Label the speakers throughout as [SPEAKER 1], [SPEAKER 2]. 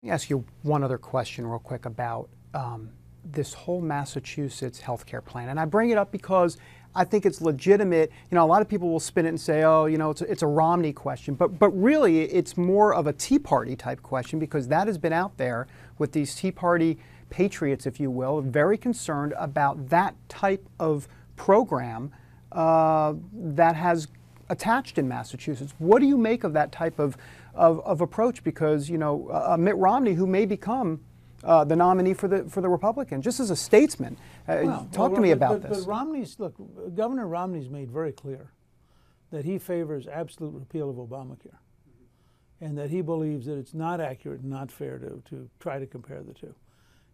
[SPEAKER 1] Let me ask you one other question real quick about this whole Massachusetts healthcare plan. And I bring it up because I think it's legitimate. You know, a lot of people will spin it and say, oh, you know, it's a Romney question. But really, it's more of a Tea Party type question, because that has been out there with these Tea Party patriots, if you will, very concerned about that type of program that has attached in Massachusetts. What do you make of that type of approach? Because, you know, Mitt Romney, who may become the nominee for the Republican, just as a statesman, talk to me about this.
[SPEAKER 2] But Romney's, look, Governor Romney's made very clear that he favors absolute repeal of Obamacare, and that he believes that it's not accurate and not fair to try to compare the two.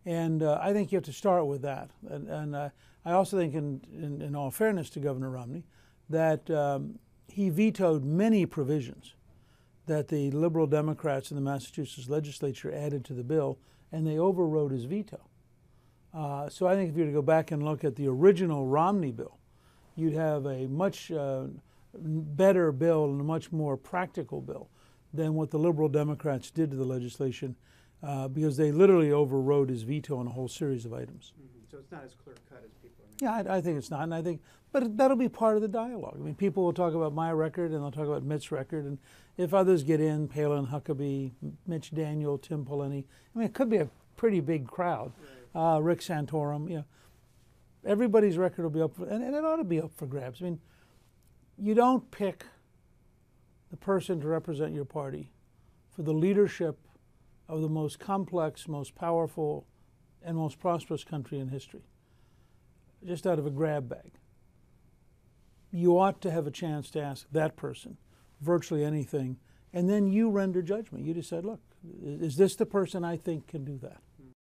[SPEAKER 2] And I think you have to start with that. And I also think, in all fairness to Governor Romney, that he vetoed many provisions that the liberal Democrats in the Massachusetts legislature added to the bill, and they overrode his veto. So I think if you were to go back and look at the original Romney bill, you'd have a much better bill and a much more practical bill than what the liberal Democrats did to the legislation, because they literally overrode his veto on a whole series of items.
[SPEAKER 1] So it's not as clear cut as people are making.
[SPEAKER 2] Yeah, I think it's not, and I think, but that'll be part of the dialogue. I mean, people will talk about my record, and they'll talk about Mitt's record, and if others get in, Palin, Huckabee, Mitch Daniel, Tim Pawlenty, I mean, it could be a pretty big crowd. Right. Rick Santorum, you know, everybody's record will be up, and it ought to be up for grabs. I mean, you don't pick the person to represent your party for the leadership of the most complex, most powerful, and most prosperous country in history, just out of a grab bag. You ought to have a chance to ask that person virtually anything, and then you render judgment. You decide, look, is this the person I think can do that?